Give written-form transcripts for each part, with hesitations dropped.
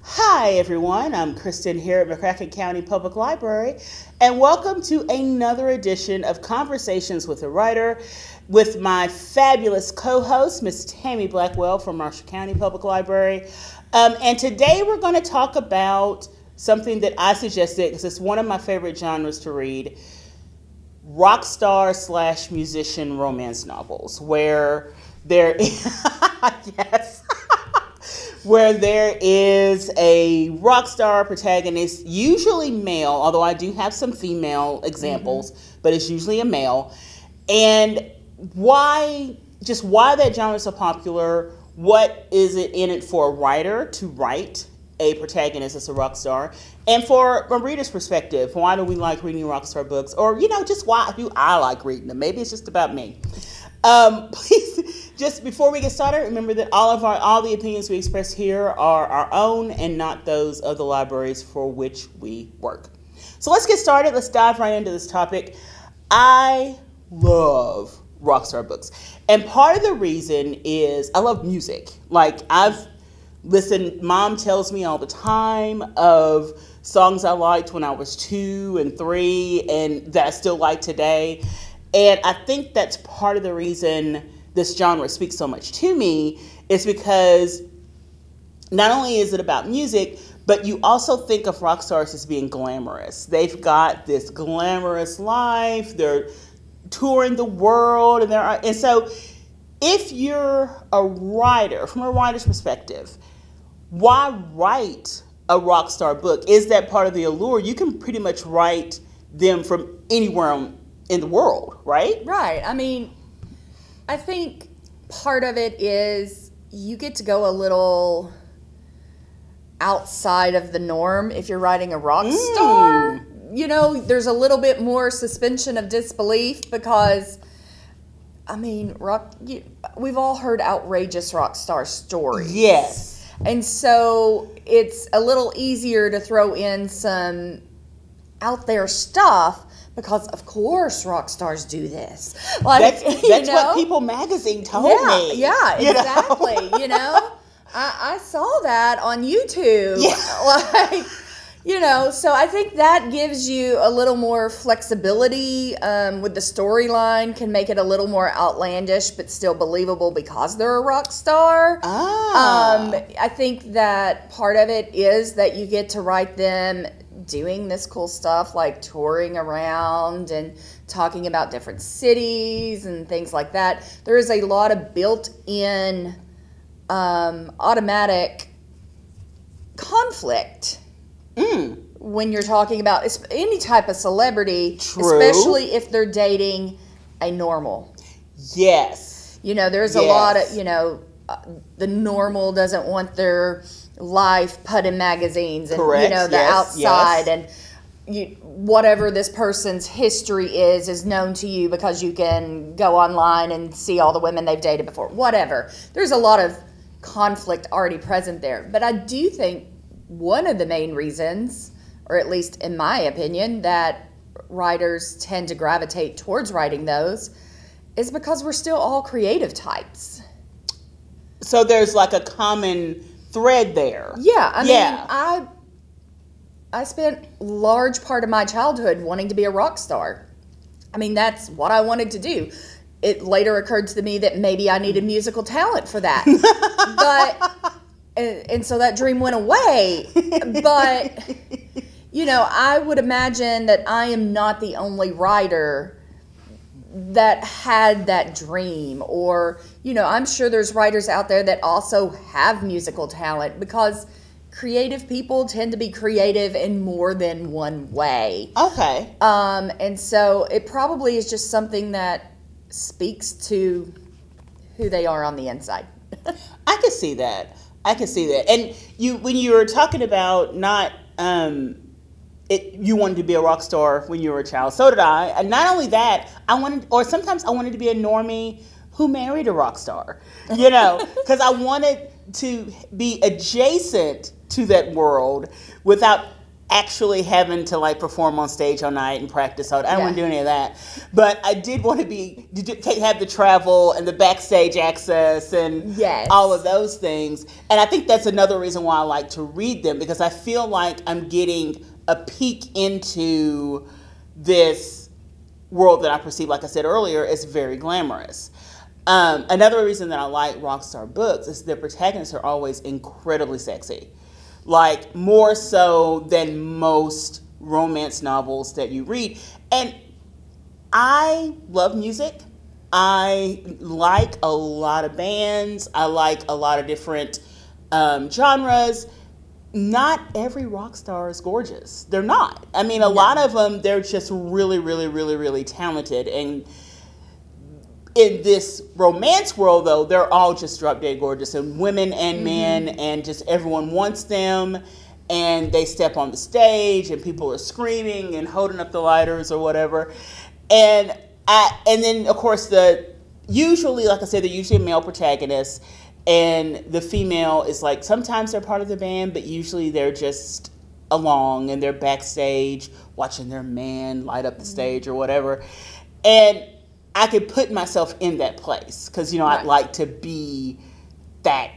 Hi everyone, I'm Kristen here at McCracken County Public Library, and welcome to another edition of Conversations with a Writer with my fabulous co-host, Miss Tammy Blackwell from Marshall County Public Library. And today we're going to talk about something that I suggested because it's one of my favorite genres to read, rock star / musician romance novels, where there yes. Where there is a rock star protagonist, usually male, although I do have some female examples, but it's usually a male. And why that genre is so popular, what is it in it for a writer to write a protagonist as a rock star? And for a reader's perspective, why do we like reading rock star books? Or, just why do I like reading them? Maybe it's just about me. Please, just before we get started, remember that all the opinions we express here are our own and not those of the libraries for which we work. So let's get started. Let's dive right into this topic. I love rockstar books. And part of the reason is I love music. Like I've listened, Mom tells me all the time of songs I liked when I was 2 and 3 and that I still like today. And I think that's part of the reason this genre speaks so much to me is because not only is it about music, but you also think of rock stars as being glamorous. They've got this glamorous life. They're touring the world. And so if you're a writer, from a writer's perspective, why write a rock star book? Is that part of the allure? You can pretty much write them from anywhere in the world, right? Right. I mean, I think part of it is you get to go a little outside of the norm if you're writing a rock star. There's a little bit more suspension of disbelief because, I mean, we've all heard outrageous rock star stories. Yes. And so it's a little easier to throw in some out there stuff because, of course, rock stars do this. Like, that's what People Magazine told me. Yeah, exactly. I saw that on YouTube. Yeah. So I think that gives you a little more flexibility with the storyline, can make it a little more outlandish, but still believable because they're a rock star. I think that part of it is that you get to write them doing this cool stuff like touring around and talking about different cities and things like that. There is a lot of built-in automatic conflict when you're talking about any type of celebrity. True. Especially if they're dating a normal. Yes. There's a lot of, the normal doesn't want their life put in magazines and correct. The outside and whatever this person's history is known to you because you can go online and see all the women they've dated before. Whatever. There's a lot of conflict already present there. But I do think one of the main reasons, or at least in my opinion, that writers tend to gravitate towards writing those is because we're still all creative types. So there's like a common thread there. Yeah, I mean, I spent large part of my childhood wanting to be a rock star. I mean, that's what I wanted to do. It later occurred to me that maybe I needed musical talent for that. And so that dream went away. But, I would imagine that I am not the only writer that had that dream, or I'm sure there's writers out there that also have musical talent because creative people tend to be creative in more than one way. Okay. And so it probably is just something that speaks to who they are on the inside. I can see that. And when you were talking about not you wanted to be a rock star when you were a child. So did I. And not only that, sometimes I wanted to be a normie who married a rock star, because I wanted to be adjacent to that world without actually having to like perform on stage all night and practice all. I don't want to do any of that, but I did want to have the travel and the backstage access and all of those things. And I think that's another reason why I like to read them, because I feel like I'm getting a peek into this world that I perceive, like I said earlier, as very glamorous. Another reason that I like rock star books is their protagonists are always incredibly sexy. Like, more so than most romance novels that you read. And I love music. I like a lot of bands. I like a lot of different genres. Not every rock star is gorgeous. They're not. I mean, a lot of them, they're just really, really, really, really talented. And in this romance world, though, they're all just drop dead gorgeous, and women and men, and just everyone wants them, and they step on the stage, and people are screaming and holding up the lighters or whatever, and then of course usually, like I said, they're usually a male protagonist, and the female is like, sometimes they're part of the band, but usually they're just along and they're backstage watching their man light up the stage or whatever, and I could put myself in that place because, I'd like to be that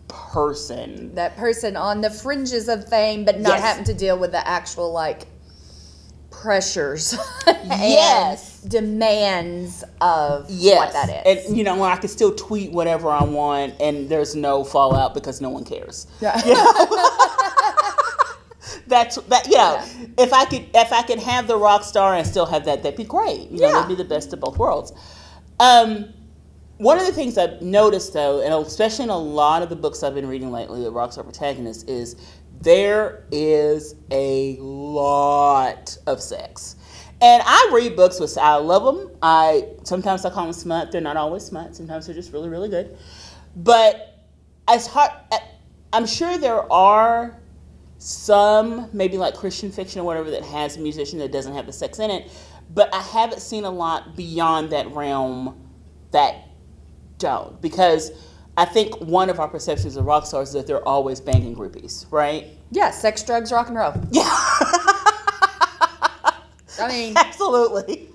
person. That person on the fringes of fame, but not having to deal with the actual, like, pressures and demands of what that is. And, when I can still tweet whatever I want and there's no fallout because no one cares. If I could have the rock star and still have that'd be great. That'd be the best of both worlds. One of the things I've noticed, though, and especially in a lot of the books I've been reading lately, the rock star protagonists, is there is a lot of sex. And I read books with, I love them. Sometimes I call them smut. They're not always smut. Sometimes they're just really, really good. But I'm sure there are some, maybe like Christian fiction or whatever, that has a musician that doesn't have the sex in it, but I haven't seen a lot beyond that realm that don't, because I think one of our perceptions of rock stars is that they're always banging groupies, right? Yeah, sex, drugs, rock and roll. Yeah. I mean, absolutely.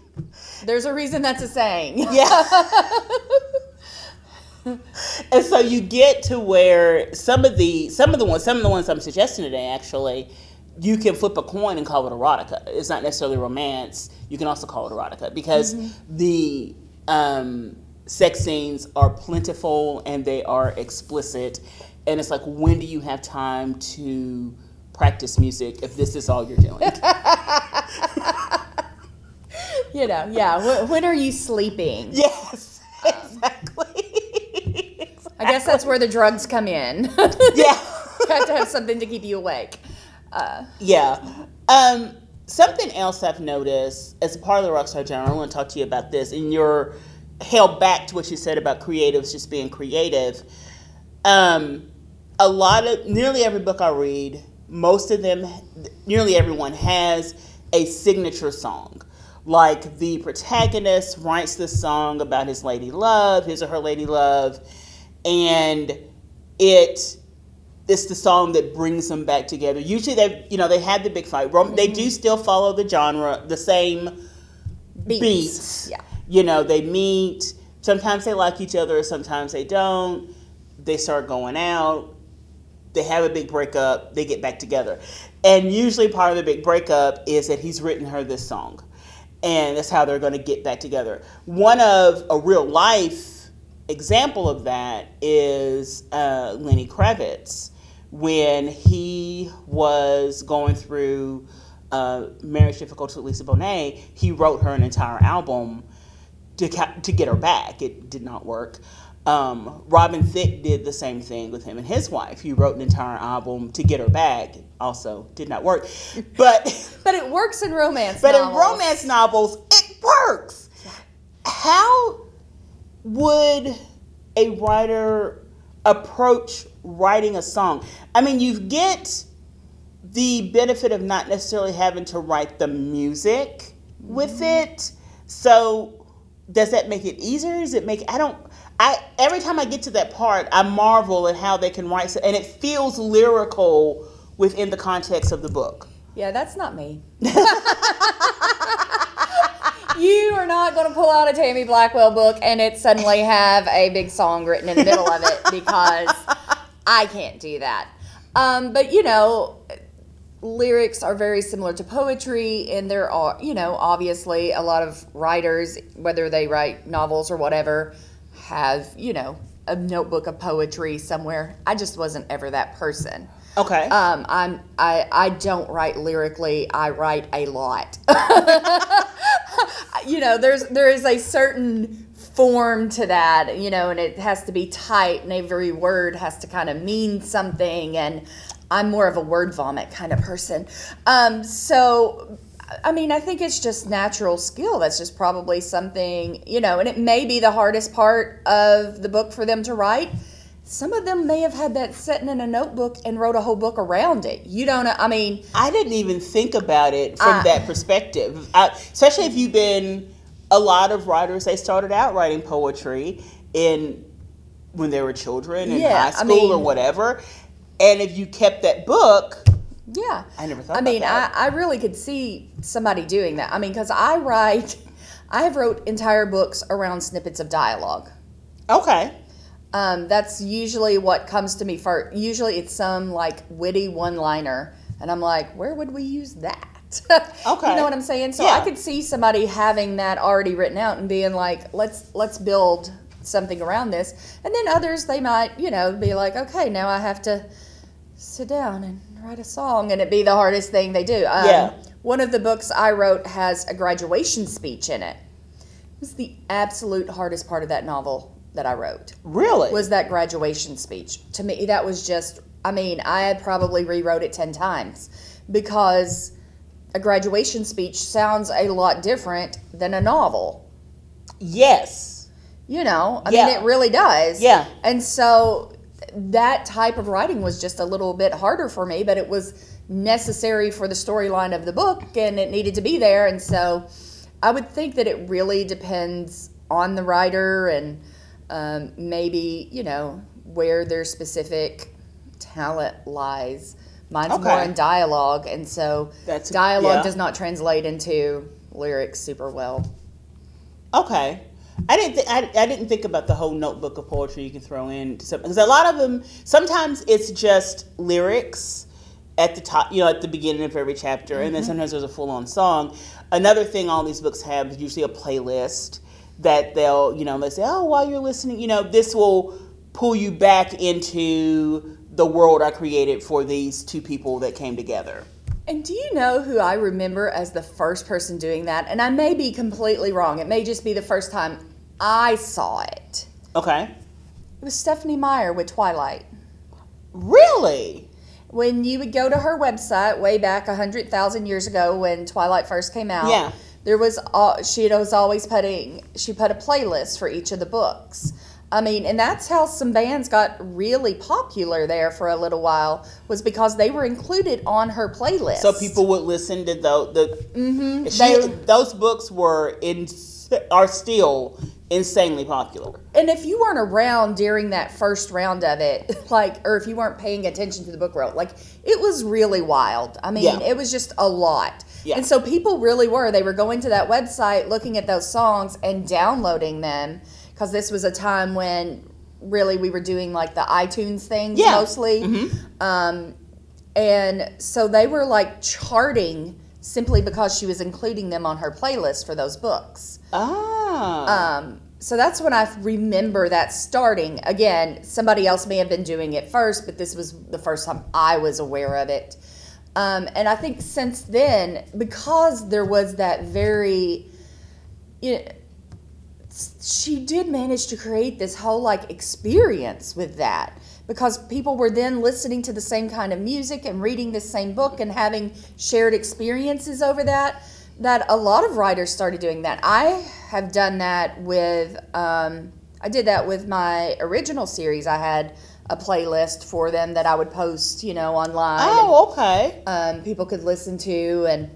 There's a reason that's a saying. Yeah. And so you get to where some of the ones I'm suggesting today, actually, you can flip a coin and call it erotica. It's not necessarily romance. You can also call it erotica because the sex scenes are plentiful and they are explicit. And it's like, when do you have time to practice music if this is all you're doing? When are you sleeping? Yes, exactly. I guess that's where the drugs come in. Yeah. You have to have something to keep you awake. Something else I've noticed as a part of the rockstar genre, I want to talk to you about this, and you're held back to what you said about creatives just being creative. Nearly every book I read, most of them, nearly everyone has a signature song. Like, the protagonist writes this song about his lady love, his or her lady love, and it's the song that brings them back together. Usually they have the big fight. They do still follow the genre, the same beats. Yeah. They meet. Sometimes they like each other, sometimes they don't. They start going out. They have a big breakup. They get back together. And usually part of the big breakup is that he's written her this song. And that's how they're going to get back together. One of a real life example of that is Lenny Kravitz. When he was going through marriage difficulty with Lisa Bonet, he wrote her an entire album to get her back. It did not work. Robin Thicke did the same thing with him and his wife. He wrote an entire album to get her back. Also did not work. But it works in romance novels. But in romance novels, it works. How would a writer approach writing a song? I mean, you get the benefit of not necessarily having to write the music with it. So does that make it easier? Does it make, every time I get to that part, I marvel at how they can write, and it feels lyrical within the context of the book. Yeah, that's not me. You are not going to pull out a Tammy Blackwell book and it suddenly have a big song written in the middle of it, because I can't do that. But, you know, lyrics are very similar to poetry, and there are, you know, obviously a lot of writers, whether they write novels or whatever, have, you know, a notebook of poetry somewhere. I just wasn't ever that person. Okay. I don't write lyrically. I write a lot. You know, there is a certain form to that, you know, and it has to be tight, and every word has to kind of mean something, and I'm more of a word vomit kind of person. So, I mean, I think it's just natural skill. That's just probably something, you know, and it may be the hardest part of the book for them to write. Some of them may have had that sitting in a notebook and wrote a whole book around it. You don't know. I mean, I didn't even think about it from that perspective. Especially if you've been, a lot of writers, they started out writing poetry when they were children in high school or whatever. And if you kept that book, yeah, I never thought about that. I really could see somebody doing that. I mean, because I have wrote entire books around snippets of dialogue. Okay. That's usually what comes to me first. Usually it's some like witty one-liner, and I'm like, where would we use that? Okay. You know what I'm saying? So yeah. I could see somebody having that already written out and being like, let's build something around this. And then others, they might, you know, be like, okay, now I have to sit down and write a song, and it'd be the hardest thing they do. One of the books I wrote has a graduation speech in it. It was the absolute hardest part of that novel that I wrote. Really? Was that graduation speech. To me, that was just, I mean, I had probably rewrote it 10 times, because a graduation speech sounds a lot different than a novel. Yes. You know, I mean, it really does. Yeah. And so that type of writing was just a little bit harder for me, but it was necessary for the storyline of the book, and it needed to be there. And so I would think that it really depends on the writer, and maybe, you know, where their specific talent lies. Mine's more in dialogue, and so dialogue does not translate into lyrics super well. Okay. I didn't think about the whole notebook of poetry you can throw in, because a lot of them, sometimes it's just lyrics at the top, you know, at the beginning of every chapter, and then sometimes there's a full-on song. Another thing all these books have is usually a playlist that they'll, you know, they say, oh, while you're listening, you know, this will pull you back into the world I created for these two people that came together. And do you know who I remember as the first person doing that? And I may be completely wrong. It may just be the first time I saw it. Okay. It was Stephanie Meyer with Twilight. Really? When you would go to her website way back 100,000 years ago when Twilight first came out, there was she put a playlist for each of the books. I mean, and that's how some bands got really popular there for a little while, was because they were included on her playlist. So people would listen to those books are still insanely popular. And if you weren't around during that first round of it, or if you weren't paying attention to the book world, it was really wild. I mean, it was just a lot. Yeah. And so people really they were going to that website, looking at those songs and downloading them, because this was a time when really we were doing the iTunes things mostly. Mm-hmm. And so they were charting simply because she was including them on her playlist for those books. So that's when I remember that starting. Again, somebody else may have been doing it first, but this was the first time I was aware of it. And I think since then, because there was that very, she did manage to create this whole experience with that, because people were then listening to the same kind of music and reading the same book and having shared experiences over that a lot of writers started doing that. I have done that with, I did that with my original series. I had a playlist for them that I would post, online. Oh, okay. People could listen to, and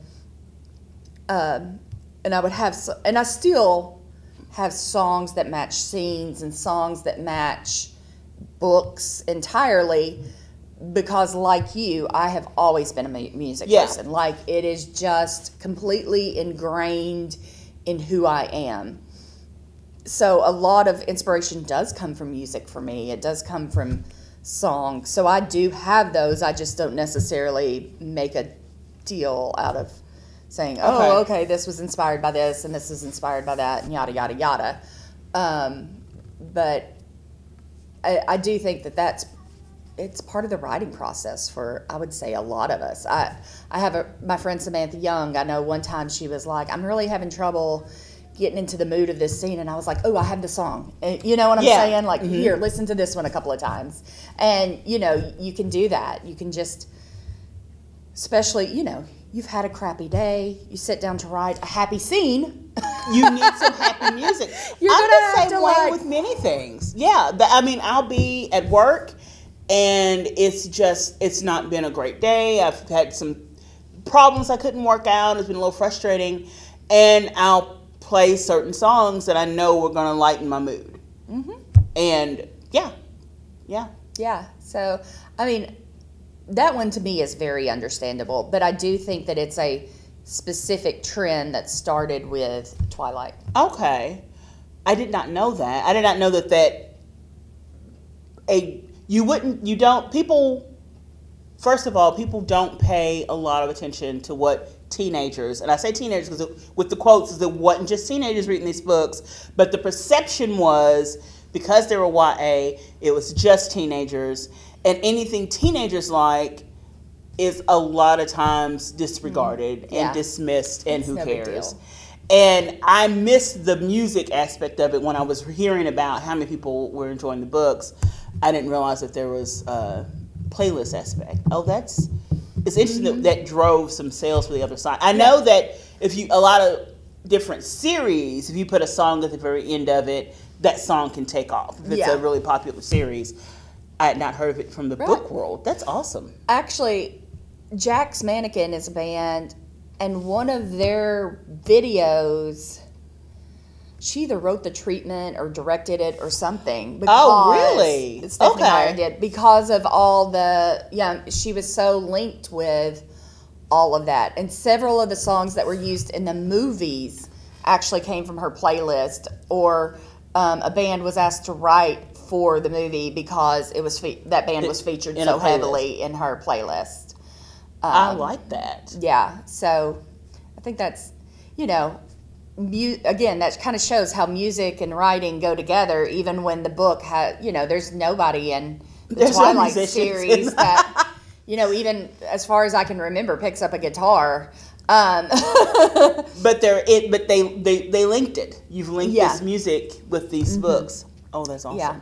I would have, and I still have songs that match scenes and songs that match books entirely, because like you, I have always been a music Yeah. person. Like, it is just completely ingrained in who I am. So a lot of inspiration does come from music for me. It does come from song. So I do have those. I just don't necessarily make a deal out of saying, oh, okay, this was inspired by this and this is inspired by that and yada, yada, yada. But I do think that it's part of the writing process for, I would say, a lot of us. I have my friend Samantha Young. I know one time she was like, I'm really having trouble getting into the mood of this scene, and I was like, oh, I have the song. You know what I'm saying? Like, here, listen to this one a couple of times. And, you know, you can do that. You can just, especially, you know, you've had a crappy day, you sit down to write a happy scene. You need some happy music. You're I'm gonna the have same to, way like, with many things. Yeah, I mean, I'll be at work, and it's not been a great day. I've had some problems I couldn't work out. It's been a little frustrating, and I'll play certain songs that I know are going to lighten my mood. And yeah. So, I mean, that one to me is very understandable, but I do think that it's a specific trend that started with Twilight. Okay. I did not know that. I did not know first of all, people don't pay a lot of attention to what teenagers, and I say teenagers because with the quotes, it wasn't just teenagers reading these books, but the perception was, because they were YA, it was just teenagers, and anything teenagers like is a lot of times disregarded and dismissed, and who cares? And I missed the music aspect of it when I was hearing about how many people were enjoying the books. I didn't realize that there was a playlist aspect. Oh, it's interesting that drove some sales for the other side. I know that a lot of different series, if you put a song at the very end of it, that song can take off. If it's a really popular series. I had not heard of it from the book world. That's awesome. Actually, Jack's Mannequin is a band, and one of their videos, she either wrote the treatment or directed it or something. Oh, really? Stephanie Meyer did, because of all she was so linked with all of that. And several of the songs that were used in the movies actually came from her playlist, or a band was asked to write for the movie because it was that band was featured so heavily in her playlist. I like that. Yeah, so I think that's, you know, again, that kind of shows how music and writing go together, even when the book has, you know, there's nobody in the Twilight series that, you know, even as far as I can remember, picks up a guitar. But they linked it. You've linked this music with these books. Oh, that's awesome. Yeah.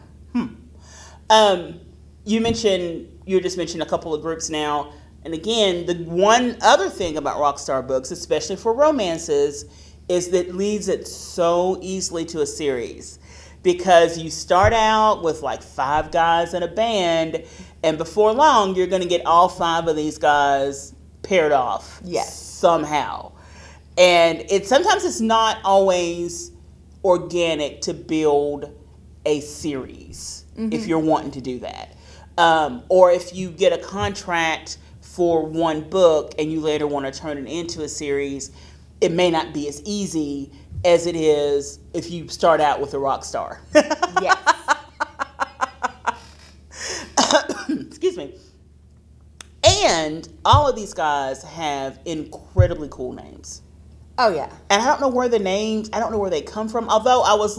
You just mentioned a couple of groups now. And again, the one other thing about Rockstar books, especially for romances, is that it leads it so easily to a series. Because you start out with like 5 guys in a band, and before long, you're going to get all 5 of these guys paired off somehow. And sometimes it's not always organic to build a series if you're wanting to do that. Or if you get a contract for one book and you later want to turn it into a series, it may not be as easy as it is if you start out with a rock star. Yes. Excuse me. And all of these guys have incredibly cool names. Oh, yeah. And I don't know where they come from. Although I was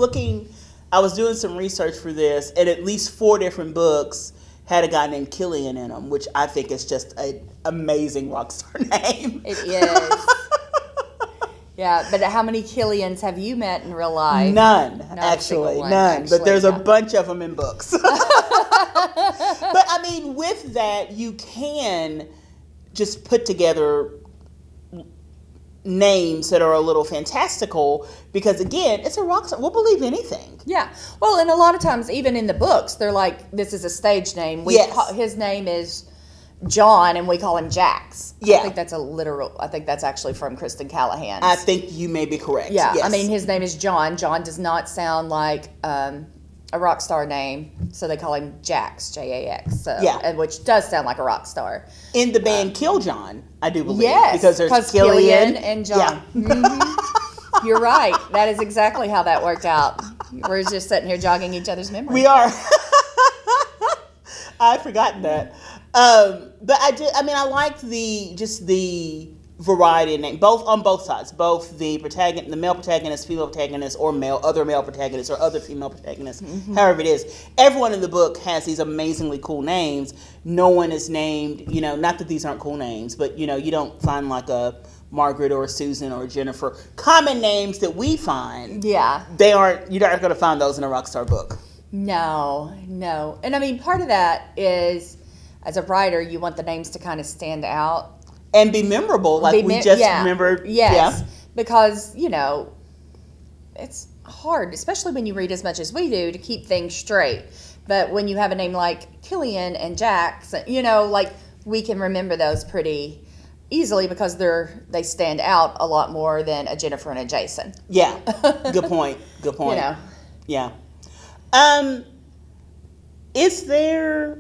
doing some research for this, and at least 4 different books had a guy named Killian in them, which I think is just an amazing rock star name. It is. Yeah, but how many Killians have you met in real life? None, actually. None. But there's a bunch of them in books. But I mean, with that, you can just put together names that are a little fantastical, because again, it's a rock star. We'll believe anything. Yeah. Well, and a lot of times, even in the books, they're like, this is a stage name. His name is John, and we call him Jax. Yeah. I think that's actually from Kristen Callahan. I think you may be correct. Yeah. Yes. I mean, his name is John. John does not sound like a rock star name, so they call him Jax, Jax. So, Yeah. and which does sound like a rock star. In the band Killjohn, I do believe. Yes, because there's Killian and John. Yeah. Mm-hmm. You're right. That is exactly how that worked out. We're just sitting here jogging each other's memory. We are. I've forgotten that. But I like the variety in name, both on both sides, both the male protagonist, female protagonist, or other male protagonists or other female protagonists, however it is. Everyone in the book has these amazingly cool names. No one is named, not that these aren't cool names, but you don't find like a Margaret or a Susan or a Jennifer. Common names that we find. Yeah. You're not going to find those in a Rockstar book. No. And I mean, part of that is, as a writer, you want the names to kind of stand out. And be memorable, like we just remembered. Yes, yeah. Because, it's hard, especially when you read as much as we do, to keep things straight. But when you have a name like Killian and Jax, we can remember those pretty easily because they stand out a lot more than a Jennifer and a Jason. Yeah, good point. Yeah. Is there...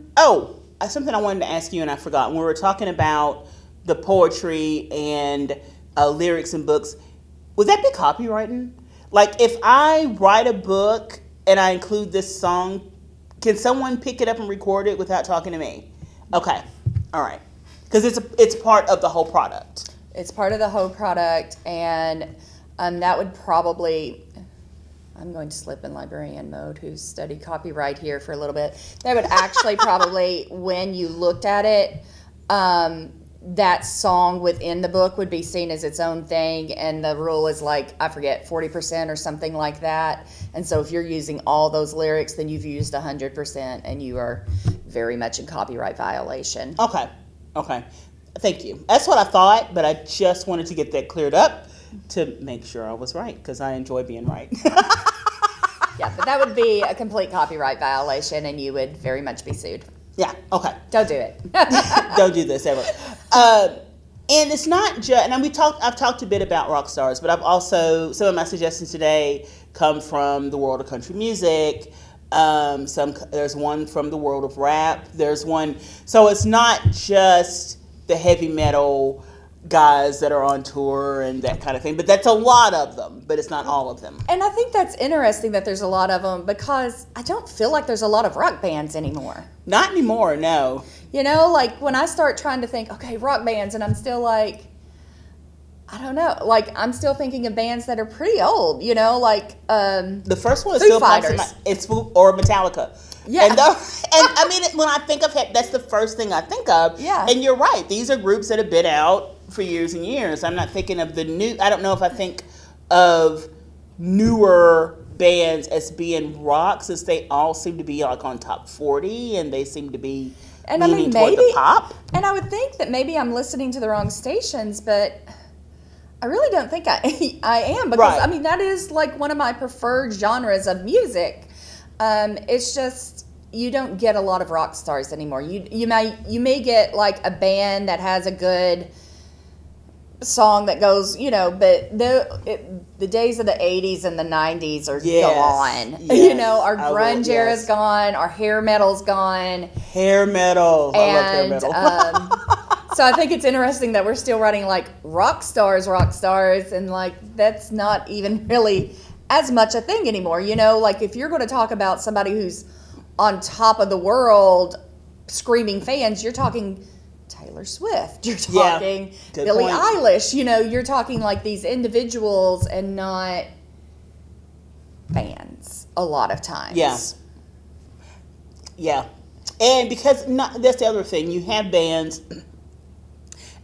something I wanted to ask you and I forgot. When we were talking about the poetry and lyrics and books, would that be copywriting? Like, if I write a book and I include this song, can someone pick it up and record it without talking to me? Okay, all right, because it's part of the whole product. It's part of the whole product, and that would probably... I'm going to slip in librarian mode, who's studied copyright here for a little bit. That would actually probably, when you looked at it, that song within the book would be seen as its own thing, and the rule is like, I forget, 40% or something like that. And so if you're using all those lyrics, then you've used 100%, and you are very much in copyright violation. Okay. Thank you. That's what I thought, but I just wanted to get that cleared up to make sure I was right, because I enjoy being right. Yeah, but that would be a complete copyright violation, and you would very much be sued. Yeah, okay. Don't do it. Don't do this ever. And it's not just, and I've talked a bit about rock stars, but I've also, some of my suggestions today come from the world of country music. There's one from the world of rap. There's one, so it's not just the heavy metal guys that are on tour and that kind of thing, but that's a lot of them, but it's not all of them. And I think that's interesting that there's a lot of them, because I don't feel like there's a lot of rock bands anymore. Not anymore, no. Like when I start trying to think, okay, rock bands, and I'm still like, I don't know, like I'm still thinking of bands that are pretty old, like the first one is Foo still Fighters. It's Foo or Metallica. Yeah. And I mean, when I think of it, that's the first thing I think of. Yeah. And you're right. These are groups that have been out for years and years. I'm not thinking of I don't know if I think of newer bands as being rock, since they all seem to be like on top 40 and they seem to be leaning toward the pop. And I would think that maybe I'm listening to the wrong stations, but I really don't think I am, because Right. I mean, that is like one of my preferred genres of music. It's just, you don't get a lot of rock stars anymore. You may get like a band that has a good song that goes, but the days of the 80s and the 90s are gone. Yes. Our grunge era's gone, our hair metal's gone. Hair metal. I love hair metal. So I think it's interesting that we're still writing like rock stars, and like that's not even really as much a thing anymore. Like if you're going to talk about somebody who's on top of the world, screaming fans, you're talking Taylor Swift, you're talking Billie Eilish, you're talking like these individuals and not bands a lot of times. Yeah. And because that's the other thing, you have bands,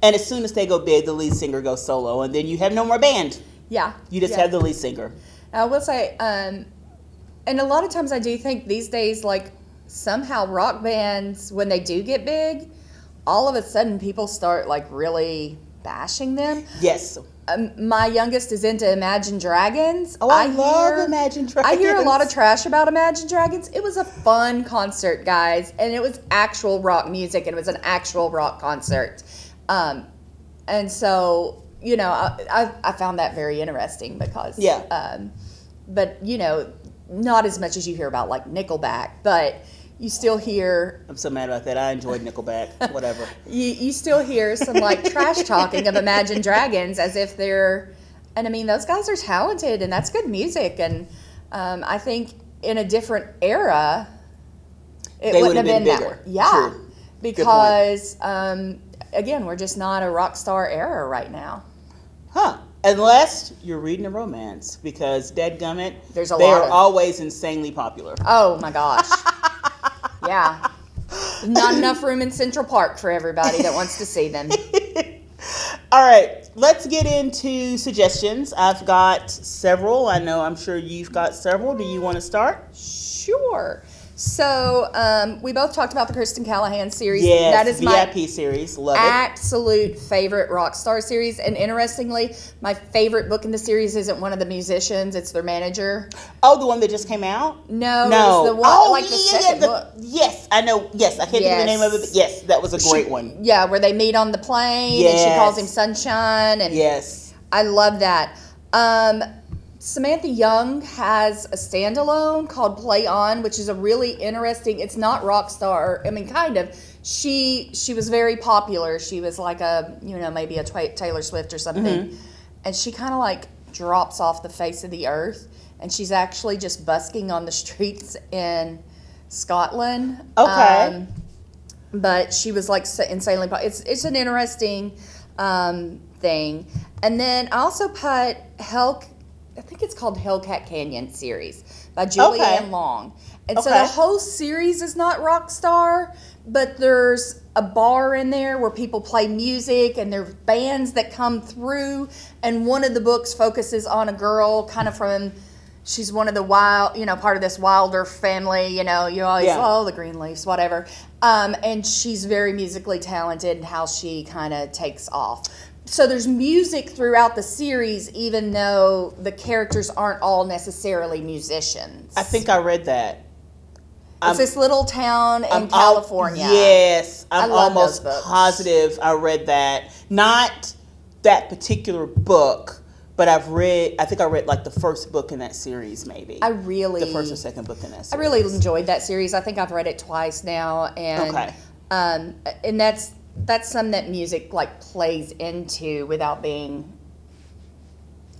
and as soon as they go big, the lead singer goes solo, and then you have no more band. Yeah. You just have the lead singer. I will say, and a lot of times I do think these days, like somehow rock bands, when they do get big, all of a sudden people start like really bashing them. Yes. My youngest is into Imagine Dragons. Oh, I love Imagine Dragons. I hear a lot of trash about Imagine Dragons. It was a fun concert, guys, and it was actual rock music, and it was an actual rock concert. And so, I found that very interesting because, but not as much as you hear about like Nickelback, but you still hear. I'm so mad about that. I enjoyed Nickelback. Whatever. You still hear some like trash talking of Imagine Dragons as if they're, and I mean those guys are talented and that's good music, and I think in a different era it They wouldn't have been that bigger. way. Yeah, True. because again, we're just not a rock star era right now. Huh. Unless you're reading a romance, because dadgummit, There's a they lot are of- always insanely popular. Oh my gosh. Yeah. Not enough room in Central Park for everybody that wants to see them. All right, let's get into suggestions. I've got several. I'm sure you've got several. Do you want to start? Sure. So we both talked about the Kristen Callahan series. Yes, That is my VIP series. Love it. absolute favorite rock star series. And interestingly, my favorite book in the series isn't one of the musicians, it's their manager. Oh, the one that just came out? No, No. it was the one, like the second book. Yes, I know. Yes, I can't think of the name of it, but yes, that was a great one. Yeah, where they meet on the plane and she calls him Sunshine. And Yes. I love that. Samantha Young has a standalone called Play On, which is a really interesting, it's not rock star, I mean, kind of. She was very popular. She was like a, maybe a Taylor Swift or something. Mm-hmm. And she kind of like drops off the face of the earth. And she's actually just busking on the streets in Scotland. Okay. But she was like insanely popular. It's an interesting thing. And then I also put I think it's called Hellcat Canyon series by Julianne Long. And so the whole series is not rock star, but there's a bar in there where people play music and there's bands that come through. And one of the books focuses on a girl kind of from, she's one of the wild, part of this Wilder family, you always, the Greenleafs, whatever. And she's very musically talented and how she kind of takes off. So there's music throughout the series, even though the characters aren't all necessarily musicians. I think I read that. It's this little town in California. Yes, I'm love almost those books. positive I read that. Not that particular book, but I think I read like the first book in that series, maybe. The first or second book in that series. I really enjoyed that series. I think I've read it twice now, and and that's some that music like plays into without being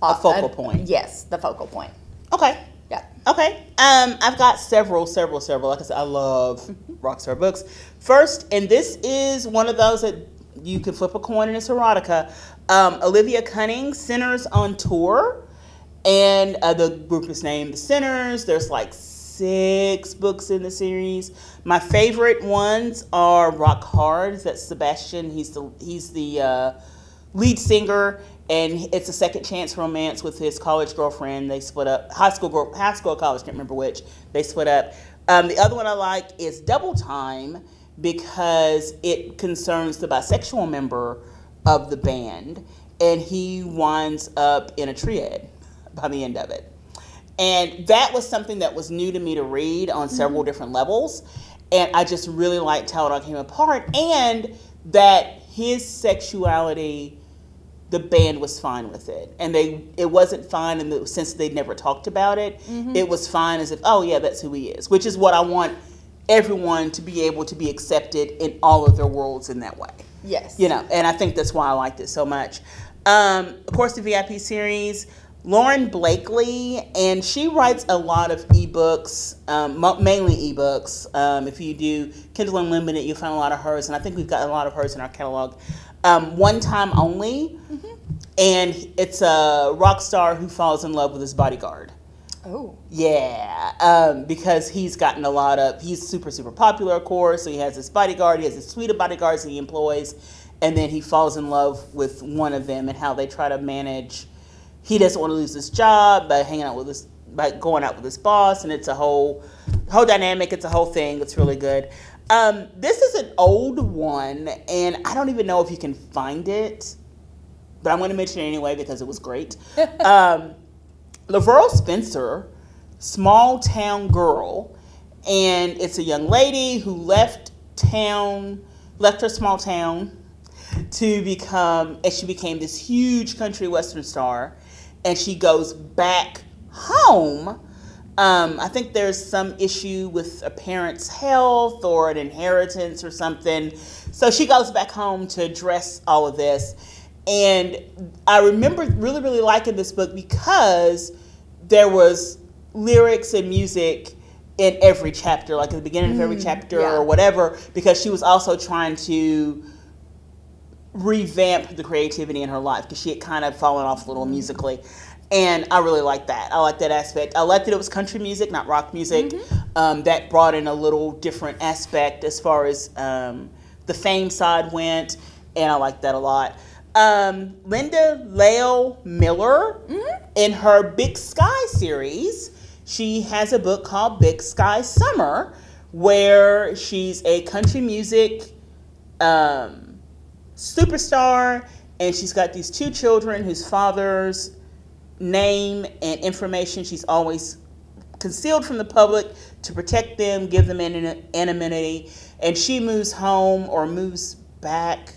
a focal point. Yes, the focal point. Okay. Yeah. Okay. I've got several. Like I said, I love rockstar books. First, and this is one of those that you can flip a coin and it's erotica. Olivia Cunning, Sinners on Tour, and the group is named The Sinners. There's like 6 books in the series. My favorite ones are Rock Hard. That's Sebastian. He's the lead singer, and it's a second chance romance with his college girlfriend. They split up. High school, college, can't remember which. They split up. The other one I like is Double Time because it concerns the bisexual member of the band, and he winds up in a triad by the end of it. And that was something that was new to me to read on several different levels. And I just really liked how it all came apart. And that his sexuality, the band was fine with it. And it wasn't fine in the sense they'd never talked about it. It was fine as if, oh yeah, that's who he is. Which is what I want everyone to be able to be accepted in all of their worlds in that way. Yes. And I think that's why I liked it so much. Of course, the VIP series, Lauren Blakely, and she writes a lot of ebooks, mainly ebooks. If you do Kindle Unlimited, you'll find a lot of hers, and I think we've got a lot of hers in our catalog. One Time Only, and it's a rock star who falls in love with his bodyguard. Oh. Yeah, because he's gotten he's super, super popular, of course, so he has this bodyguard, he has this suite of bodyguards that he employs, and then he falls in love with one of them and how they try to manage. He doesn't want to lose his job by going out with his boss, and it's a whole dynamic. It's a whole thing. It's really good. This is an old one, and I don't even know if you can find it, but I'm going to mention it anyway because it was great. Laverell Spencer, Small Town Girl, and it's a young lady who left her small town and she became this huge country western star. And she goes back home I think there's some issue with a parent's health or an inheritance or something. So she goes back home to address all of this. And I remember really, really liking this book because there was lyrics and music in every chapter, like at the beginning of every chapter or whatever, because she was also trying to revamp the creativity in her life because she had kind of fallen off a little musically. And I really like that. I like that aspect. I liked that it was country music, not rock music. That brought in a little different aspect as far as the fame side went, and I like that a lot. Linda Lael Miller, in her Big Sky series, she has a book called Big Sky Summer, where she's a country music superstar, and she's got these two children whose fathers name and information she's always concealed from the public to protect them, give them anonymity, and she moves home or moves back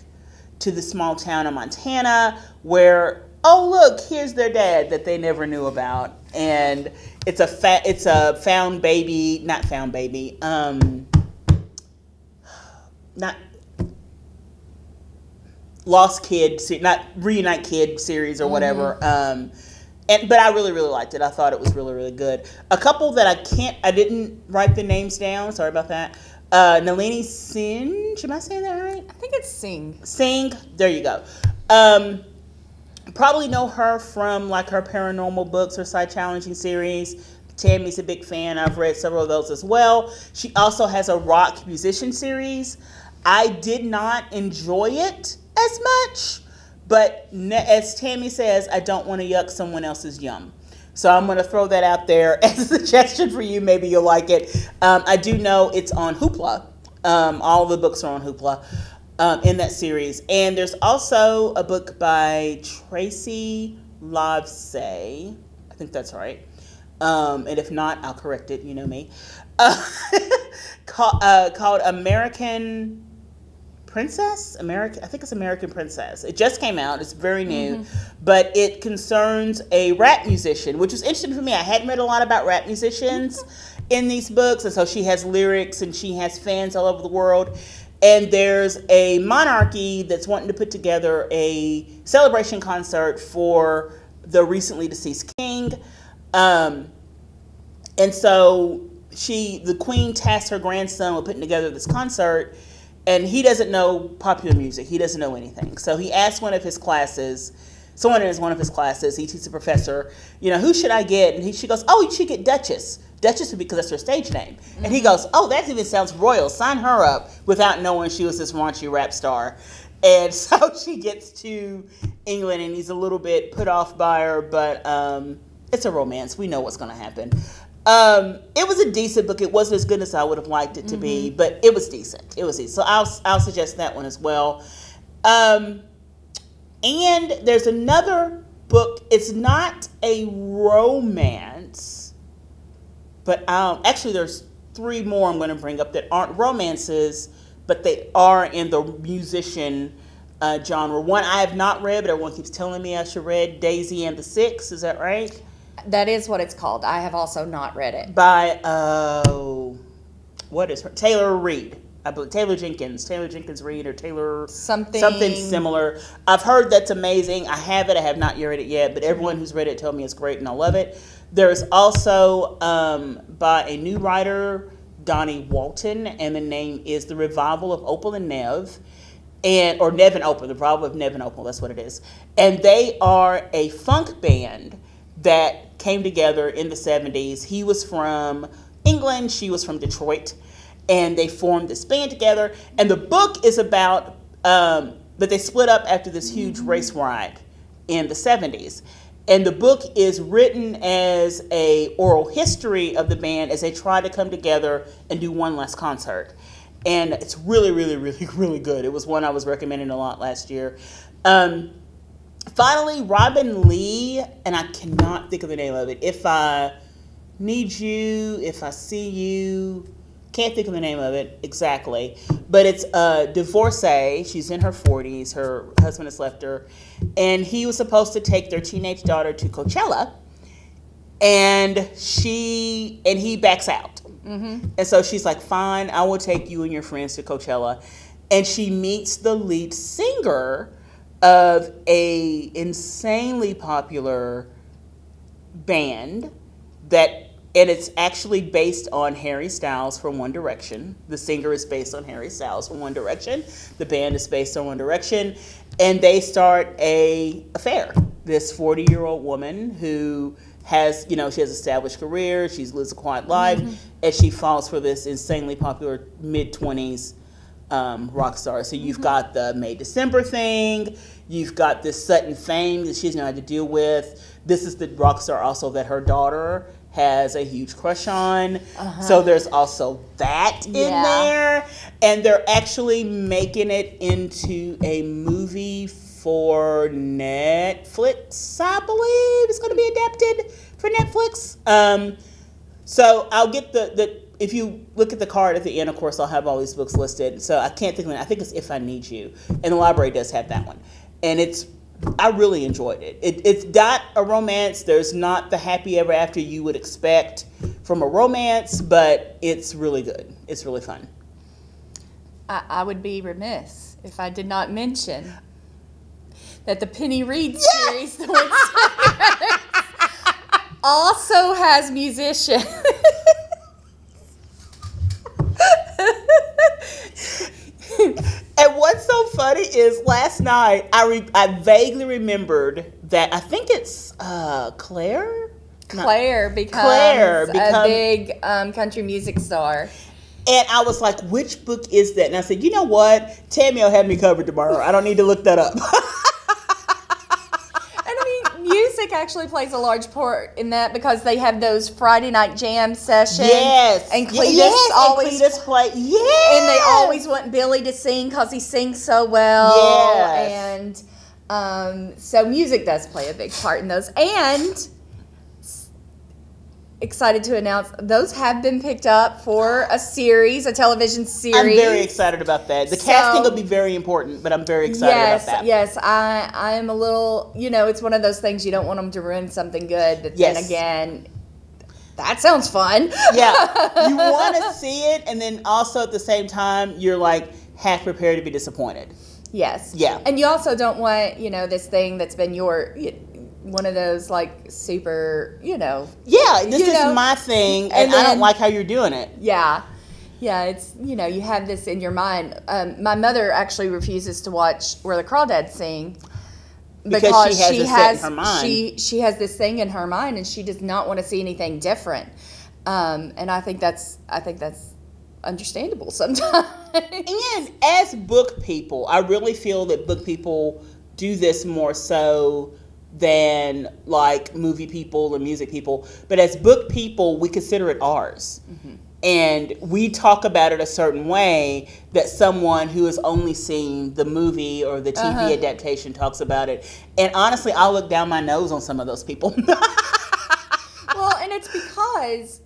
to the small town of Montana where, oh look, here's their dad that they never knew about, and it's a found baby, not found baby, not lost kid, not reunite kid series or whatever. But I really, really liked it. I thought it was really, really good. A couple that I didn't write the names down. Sorry about that. Nalini Singh. Am I saying that right? I think it's Singh. Singh. There you go. Probably know her from like her paranormal books or Side Challenging series. Tammy's a big fan. I've read several of those as well. She also has a rock musician series. I did not enjoy it as much. But as Tammy says, I don't want to yuck someone else's yum. So I'm going to throw that out there as a suggestion for you. Maybe you'll like it. I do know it's on Hoopla. All the books are on Hoopla in that series. And there's also a book by Tracy Livesay. I think that's right. And if not, I'll correct it. You know me. Called American Princess? I think it's American Princess. It just came out. It's very new. But it concerns a rap musician, which was interesting for me. I hadn't read a lot about rap musicians in these books. And so she has lyrics and she has fans all over the world. And there's a monarchy that's wanting to put together a celebration concert for the recently deceased king. And so the queen tasked her grandson with putting together this concert. And he doesn't know popular music. He doesn't know anything. So he asked someone in one of his classes, he teaches a professor, who should I get? And she goes, oh, you should get Duchess. Duchess would be because that's her stage name. And he goes, oh, that even sounds royal. Sign her up, without knowing she was this raunchy rap star. And so she gets to England and he's a little bit put off by her, but it's a romance. We know what's going to happen. It was a decent book. It wasn't as good as I would have liked it to be, but it was decent. So I'll suggest that one as well. And there's another book. It's not a romance, but actually there's 3 more I'm going to bring up that aren't romances, but they are in the musician genre. One I have not read, but everyone keeps telling me I should read, Daisy and the Six. Is that right? That is what it's called. I have also not read it. By, what is her? Taylor Reid. I believe Taylor Jenkins Reid, or Taylor something similar. I've heard that's amazing. I have it. I have not read it yet, but everyone who's read it told me it's great and I love it. There's also by a new writer, Donnie Walton, and the name is The Revival of Opal and Nev. Or Nev and Opal, The Revival of Nev and Opal, that's what it is. And they are a funk band that came together in the 70s. He was from England, she was from Detroit, and they formed this band together. And the book is about, but they split up after this huge race riot in the 70s. And the book is written as a oral history of the band as they try to come together and do one last concert. And it's really, really, really, really good. It was one I was recommending a lot last year. Finally, Robin Lee, and I cannot think of the name of it. If I Need You, If I See You, can't think of the name of it exactly. But it's a divorcee. She's in her 40s. Her husband has left her. And he was supposed to take their teenage daughter to Coachella. And he backs out. And so she's like, fine, I will take you and your friends to Coachella. And she meets the lead singer of a insanely popular band and it's actually based on Harry Styles from One Direction. The singer is based on Harry Styles from One Direction. The band is based on One Direction. And they start a affair. This 40-year-old woman who has, she has established career, she's lives a quiet life, and she falls for this insanely popular mid-20s rock star. So you've got the May December thing, you've got this sudden fame that she doesn't know how to deal with. This is the rock star also that her daughter has a huge crush on. So there's also that in there. And they're actually making it into a movie for Netflix, I believe. It's going to be adapted for Netflix. So I'll get if you look at the card at the end, of course, I'll have all these books listed. So I can't think of it. I think it's If I Need You. And the library does have that one. And I really enjoyed it. It's not a romance. There's not the happy ever after you would expect from a romance, but it's really good. It's really fun. I would be remiss if I did not mention that the Penny Reed series, the also has musicians. And what's so funny is last night I vaguely remembered that I think it's Claire becomes a big country music star. And I was like, which book is that? And I said, you know what? Tammy will have me covered tomorrow. I don't need to look that up. Music actually plays a large part in that because they have those Friday night jam sessions. Yes. And Cletus always play. Yes. And they always want Billy to sing because he sings so well. Yes. And so music does play a big part in those. And excited to announce those have been picked up for a television series. I'm very excited about that. The casting will be very important, but I'm very excited about that. Yes, I am a little, it's one of those things you don't want them to ruin something good, but then again, that sounds fun. Yeah, you want to see it, and then also at the same time, you're like half prepared to be disappointed. Yes. Yeah. And you also don't want, this thing that's been one of those like super, Yeah, this is my thing, and I don't like how you're doing it. Yeah. Yeah, it's, you have this in your mind. My mother actually refuses to watch Where the Crawdads Sing because she has in her mind. She has this thing in her mind, and she does not want to see anything different. And I think that's understandable sometimes. And as book people, I really feel that book people do this more so than like movie people or music people. But as book people, we consider it ours. And we talk about it a certain way that someone who has only seen the movie or the TV adaptation talks about it. And honestly, I look down my nose on some of those people. Well, and it's because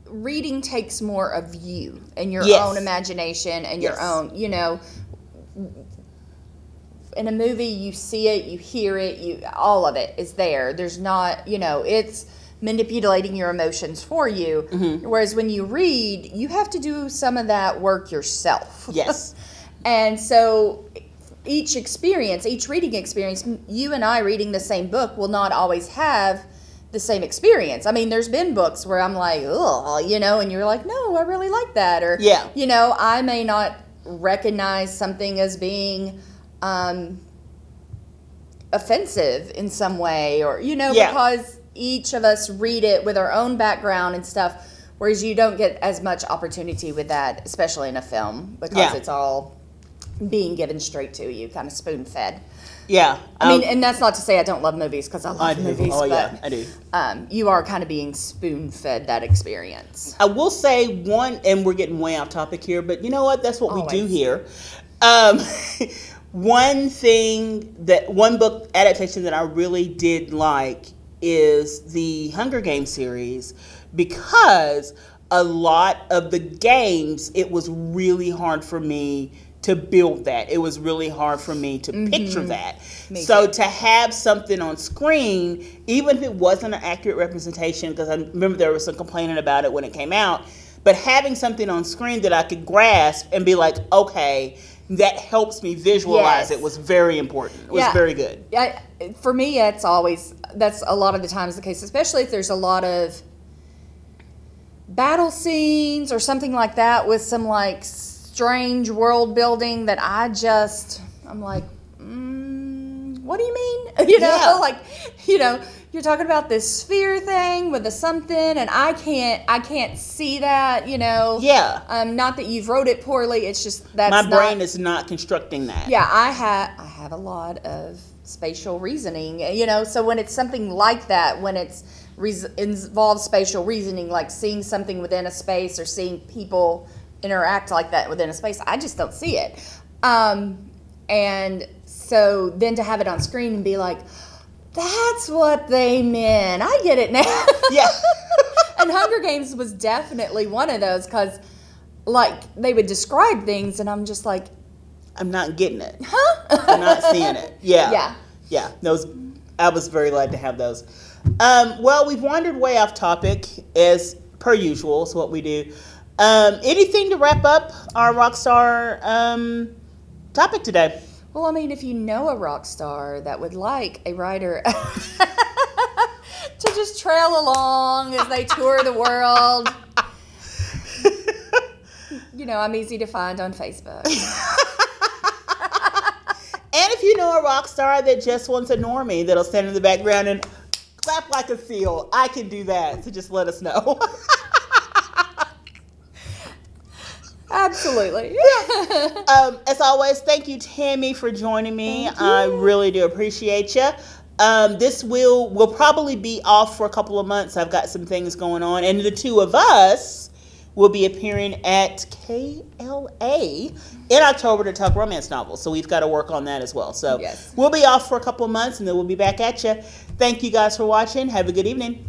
reading takes more of you and your own imagination and your own, in a movie, you see it, you hear it, all of it is there. There's not, it's manipulating your emotions for you. Whereas when you read, you have to do some of that work yourself. Yes. And so each reading experience, you and I reading the same book will not always have the same experience. I mean, there's been books where I'm like, oh, and you're like, no, I really like that. Or, I may not recognize something as being offensive in some way, or because each of us read it with our own background and stuff, whereas you don't get as much opportunity with that, especially in a film, because it's all being given straight to you, kind of spoon-fed. I mean, and that's not to say I don't love movies, because I love movies. But, I do. You are kind of being spoon-fed that experience. I will say one, and we're getting way off topic here, but you know what? That's what we do here. One book adaptation that I really did like is the Hunger Games series, because a lot of the games, it was really hard for me to build that. It was really hard for me to picture that. Me So too. to have something on screen, even if it wasn't an accurate representation, because I remember there was some complaining about it when it came out, but having something on screen that I could grasp and be like, okay, that helps me visualize Yes. it was very important. It was very good. For me, that's a lot of the times the case, especially if there's a lot of battle scenes or something like that with some like strange world building that I'm like, what do you mean? You're talking about this sphere thing with a something, and I can't see that, Yeah. Not that you've wrote it poorly. It's just My brain is not constructing that. Yeah, I have a lot of spatial reasoning, so when it's something like that, when it's involves spatial reasoning, like seeing something within a space or seeing people interact like that within a space, I just don't see it. And so then to have it on screen and be like, that's what they meant. I get it now. Yeah. And Hunger Games was definitely one of those, because like they would describe things and I'm just like, I'm not getting it. huh? I'm not seeing it. Yeah. Yeah. Yeah. I was very glad to have those. Well, we've wandered way off topic, as per usual. Is what we do. Anything to wrap up our Rockstar topic today? Well, I mean, if you know a rock star that would like a writer to just trail along as they tour the world, I'm easy to find on Facebook. And if you know a rock star that just wants a normie that'll stand in the background and clap like a seal, I can do that. So just let us know. Absolutely. As always, thank you, Tammy, for joining me. Thank you. I really do appreciate you. This will probably be off for a couple of months. I've got some things going on, and the two of us will be appearing at KLA in October to talk romance novels. So we've got to work on that as well. So Yes. We'll be off for a couple of months, and then we'll be back at you. Thank you guys for watching. Have a good evening.